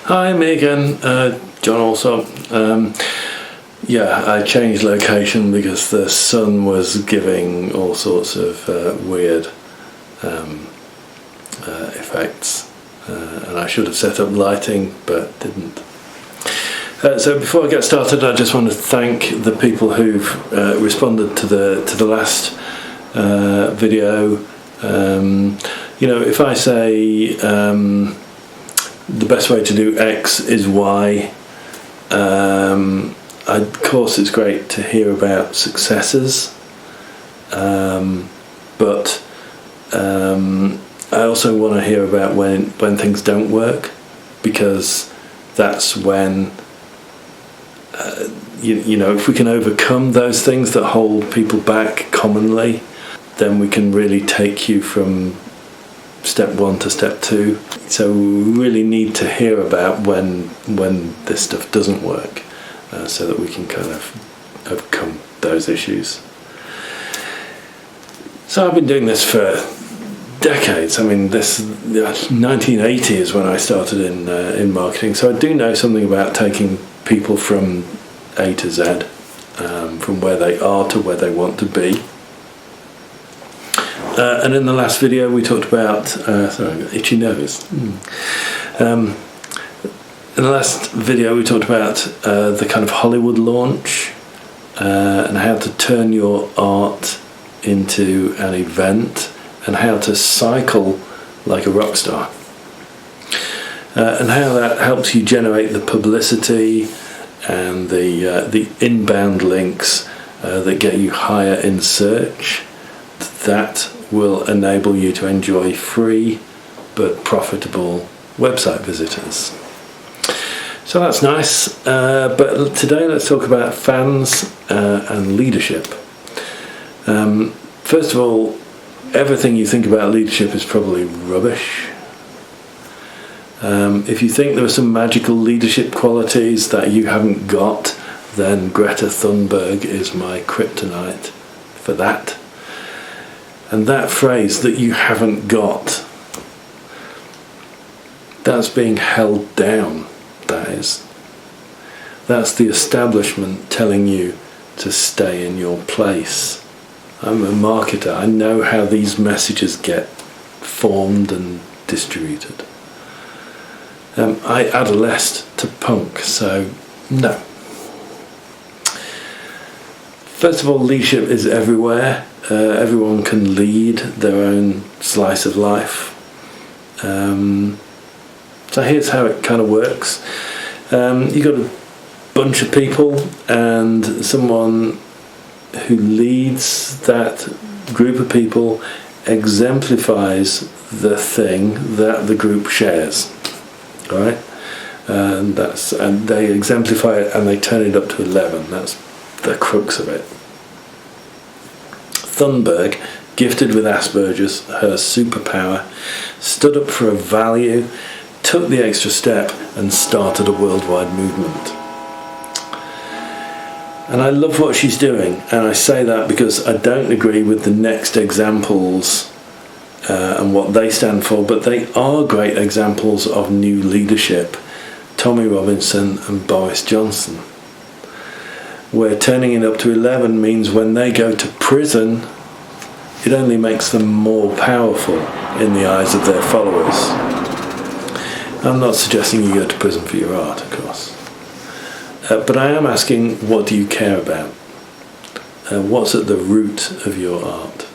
Hi, me again, John Alsop. Yeah, I changed location because the sun was giving all sorts of weird effects, and I should have set up lighting but didn't. So before I get started, I just want to thank the people who've responded to the last video. You know, if I say the best way to do X is Y, of course it's great to hear about successes, but I also want to hear about when things don't work, because that's when you know, if we can overcome those things that hold people back commonly, then we can really take you from step 1 to step 2. So we really need to hear about when this stuff doesn't work, so that we can kind of overcome those issues. So I've been doing this for decades. I mean, 1980 is when I started in marketing, so I do know something about taking people from A to Z, from where they are to where they want to be. And in the last video we talked about, sorry, I've got itchy nose. In the last video we talked about the kind of Hollywood launch, and how to turn your art into an event, and how to cycle like a rock star, and how that helps you generate the publicity and the inbound links that get you higher in search. That will enable you to enjoy free but profitable website visitors. So that's nice, but today let's talk about fans and leadership. First of all, everything you think about leadership is probably rubbish. If you think there are some magical leadership qualities that you haven't got, then Greta Thunberg is my kryptonite for that. And that phrase, that you haven't got, that's being held down, that is. That's the establishment telling you to stay in your place. I'm a marketer, I know how these messages get formed and distributed. I adolesced to punk, so no. First of all, leadership is everywhere. Everyone can lead their own slice of life. So here's how it kind of works. You've got a bunch of people, and someone who leads that group of people exemplifies the thing that the group shares. All right? And they exemplify it, and they turn it up to 11. That's the crux of it. Thunberg, gifted with Asperger's, her superpower, stood up for a value, took the extra step, and started a worldwide movement. And I love what she's doing, and I say that because I don't agree with the next examples and what they stand for, but they are great examples of new leadership. Tommy Robinson and Boris Johnson. Where turning it up to 11 means when they go to prison, it only makes them more powerful in the eyes of their followers. I'm not suggesting you go to prison for your art, of course. But I am asking, what do you care about? What's at the root of your art?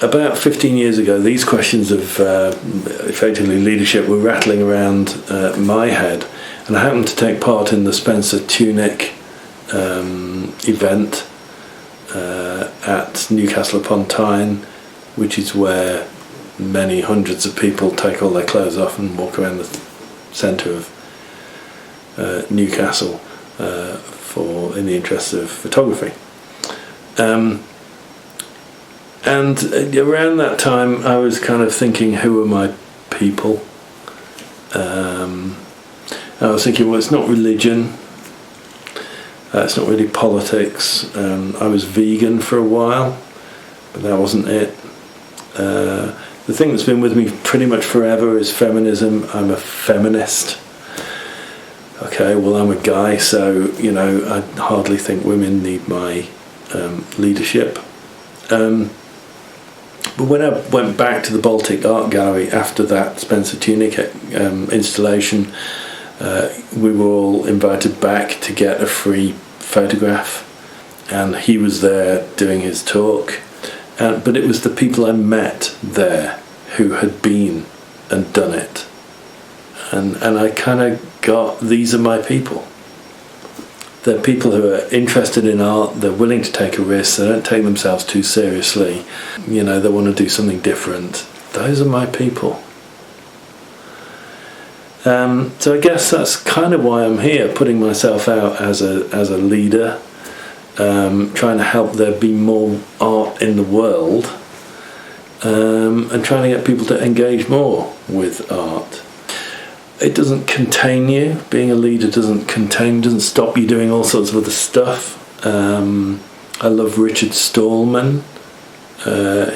About 15 years ago, these questions of effectively leadership were rattling around my head, and I happened to take part in the Spencer Tunick event at Newcastle upon Tyne, which is where many hundreds of people take all their clothes off and walk around the centre of Newcastle in the interest of photography. And around that time I was kind of thinking, who are my people? I was thinking, well, it's not religion, it's not really politics. I was vegan for a while, but that wasn't it. The thing that's been with me pretty much forever is feminism. I'm a feminist. Okay, well, I'm a guy, so, you know, I hardly think women need my leadership. But when I went back to the Baltic Art Gallery after that Spencer Tunick installation, we were all invited back to get a free photograph, and he was there doing his talk. But it was the people I met there who had been and done it. And I kind of got, these are my people. They're people who are interested in art, they're willing to take a risk, they don't take themselves too seriously, you know, they want to do something different. Those are my people. So I guess that's kind of why I'm here, putting myself out as a leader, trying to help there be more art in the world, and trying to get people to engage more with art. It doesn't contain you. Being a leader doesn't stop you doing all sorts of other stuff. I love Richard Stallman.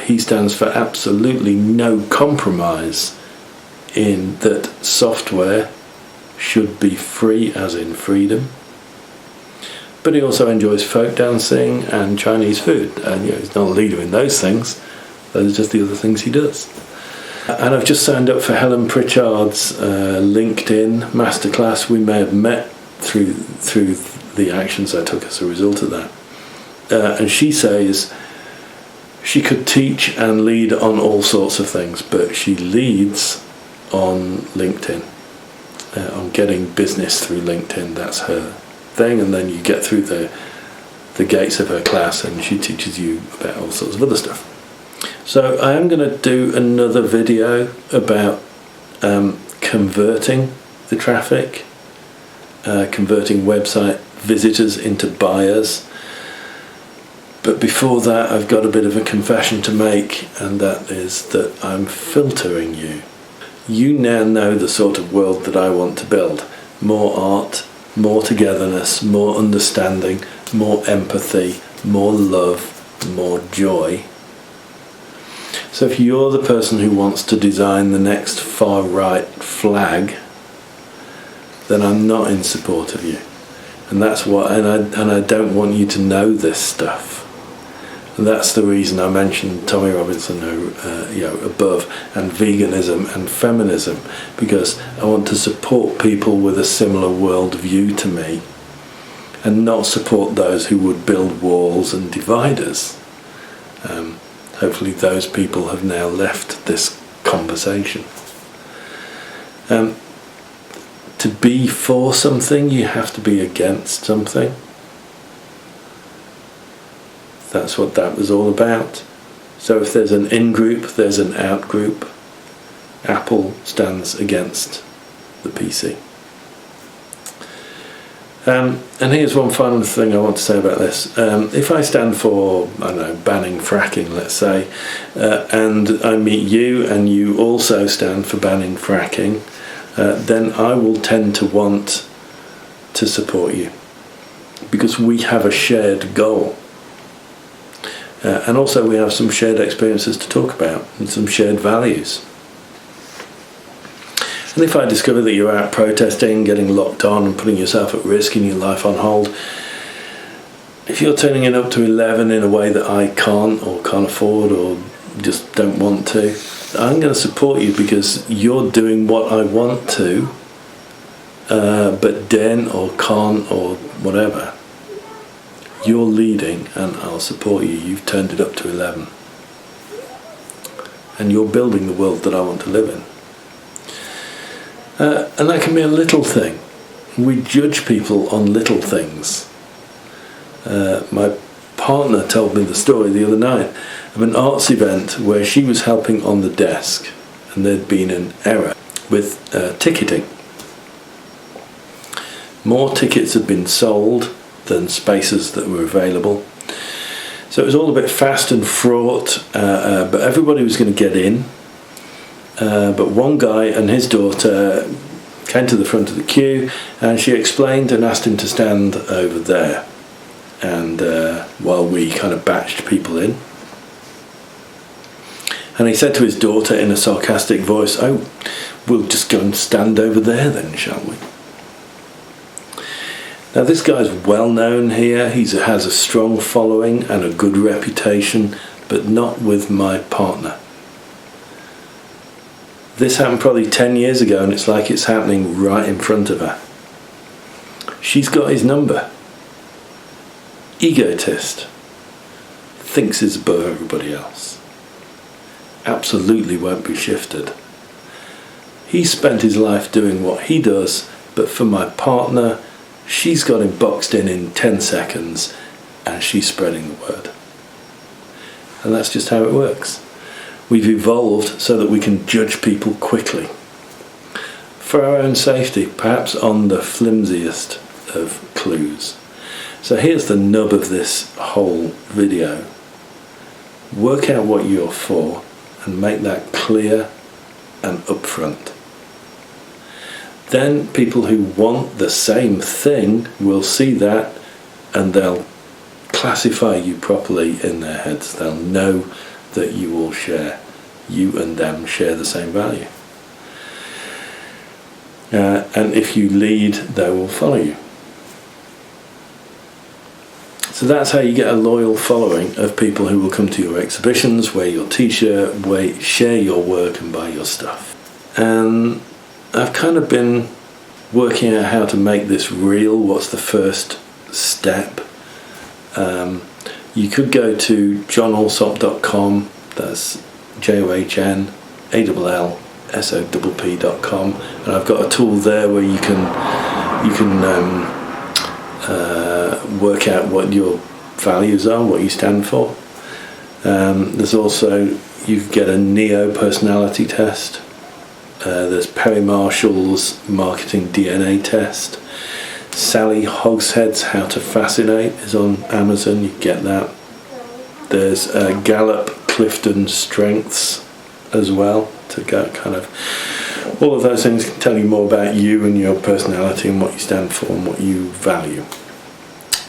He stands for absolutely no compromise in that software should be free, as in freedom. But he also enjoys folk dancing and Chinese food. And you know, he's not a leader in those things. Those are just the other things he does. And I've just signed up for Helen Pritchard's LinkedIn masterclass. We may have met through the actions I took as a result of that. And she says she could teach and lead on all sorts of things, but she leads on LinkedIn, on getting business through LinkedIn. That's her thing. And then you get through the gates of her class, and she teaches you about all sorts of other stuff. So I am going to do another video about converting the traffic, converting website visitors into buyers. But before that, I've got a bit of a confession to make, and that is that I'm filtering you. You now know the sort of world that I want to build. More art, more togetherness, more understanding, more empathy, more love, more joy. So if you're the person who wants to design the next far-right flag, then I'm not in support of you. And that's what, and I don't want you to know this stuff. And that's the reason I mentioned Tommy Robinson above, and veganism and feminism, because I want to support people with a similar worldview to me, and not support those who would build walls and divide us. Hopefully those people have now left this conversation. To be for something, you have to be against something. That's what that was all about. So if there's an in-group, there's an out-group. Apple stands against the PC. And here's one final thing I want to say about this. If I stand for, I don't know, banning fracking, let's say, and I meet you and you also stand for banning fracking, then I will tend to want to support you, because we have a shared goal. And also we have some shared experiences to talk about, and some shared values. And if I discover that you're out protesting, getting locked on and putting yourself at risk and your life on hold, if you're turning it up to 11 in a way that I can't afford or just don't want to, I'm going to support you, because you're doing what I want to, but den or can't or whatever. You're leading and I'll support you. You've turned it up to 11. And you're building the world that I want to live in. And that can be a little thing. We judge people on little things. My partner told me the story the other night of an arts event where she was helping on the desk, and there'd been an error with ticketing. More tickets had been sold than spaces that were available. So it was all a bit fast and fraught, but everybody was going to get in. But one guy and his daughter came to the front of the queue, and she explained and asked him to stand over there, and while we kind of batched people in. And he said to his daughter in a sarcastic voice, "Oh, we'll just go and stand over there then, shall we?" Now this guy's well known here. He has a strong following and a good reputation, but not with my partner. This happened probably 10 years ago, and it's like it's happening right in front of her. She's got his number. Egotist. Thinks he's above everybody else. Absolutely won't be shifted. He spent his life doing what he does, but for my partner, she's got him boxed in 10 seconds, and she's spreading the word. And that's just how it works. We've evolved so that we can judge people quickly. For our own safety, perhaps on the flimsiest of clues. So here's the nub of this whole video. Work out what you're for and make that clear and upfront. Then people who want the same thing will see that, and they'll classify you properly in their heads. They'll know that you all share, you and them share the same value. And if you lead, they will follow you. So that's how you get a loyal following of people who will come to your exhibitions, wear your t-shirt, share your work and buy your stuff. And I've kind of been working out how to make this real. What's the first step? You could go to johnallsop.com, that's JOHNALLSOPP.com, and I've got a tool there where you can work out what your values are, what you stand for. There's also, you can get a Neo personality test. There's Perry Marshall's marketing DNA test. Sally Hogshead's How to Fascinate is on Amazon, you get that. There's Gallup Clifton Strengths as well, to go kind of, all of those things can tell you more about you and your personality and what you stand for and what you value.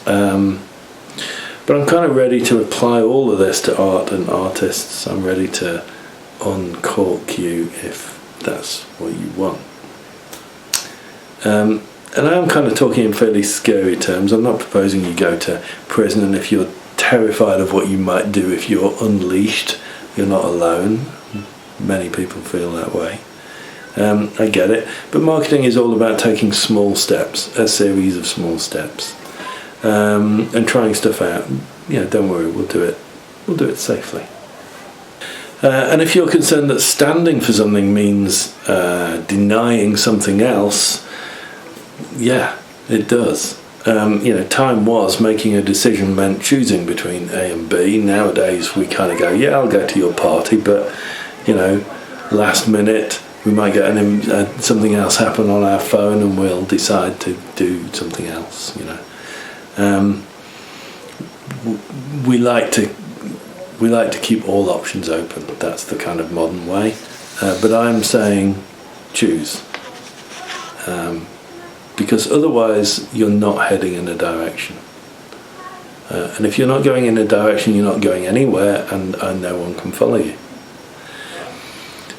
But I'm kind of ready to apply all of this to art and artists. I'm ready to uncork you if that's what you want. And I am kind of talking in fairly scary terms. I'm not proposing you go to prison, and if you're terrified of what you might do if you're unleashed, you're not alone. Many people feel that way. I get it. But marketing is all about taking small steps, a series of small steps, and trying stuff out. You know, don't worry, we'll do it safely. And if you're concerned that standing for something means denying something else, yeah, it does. Time was making a decision meant choosing between A and B. Nowadays we kind of go, yeah, I'll go to your party, but last minute we might get something else happen on our phone and we'll decide to do something else. We like to keep all options open. That's the kind of modern way. But I'm saying choose. Because otherwise you're not heading in a direction. And if you're not going in a direction, you're not going anywhere, and no one can follow you.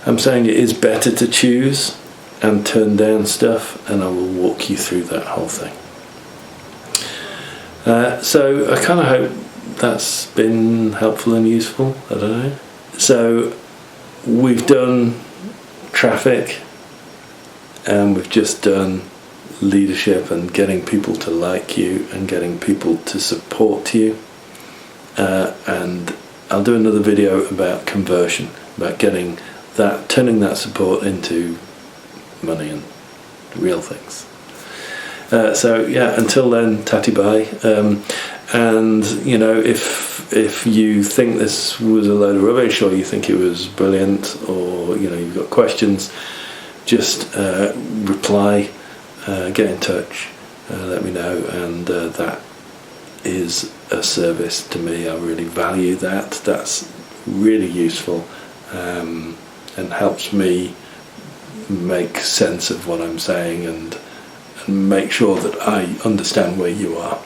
I'm saying it is better to choose and turn down stuff, and I will walk you through that whole thing. So I kind of hope that's been helpful and useful. I don't know. So we've done traffic, and we've just done leadership and getting people to like you and getting people to support you. And I'll do another video about conversion, about turning that support into money and real things. So yeah, until then, tatty bye. And if you think this was a load of rubbish, or you think it was brilliant, or you've got questions, just reply, get in touch, let me know, and that is a service to me. I really value that. That's really useful, and helps me make sense of what I'm saying and make sure that I understand where you are.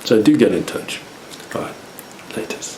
So do get in touch. All right, laters.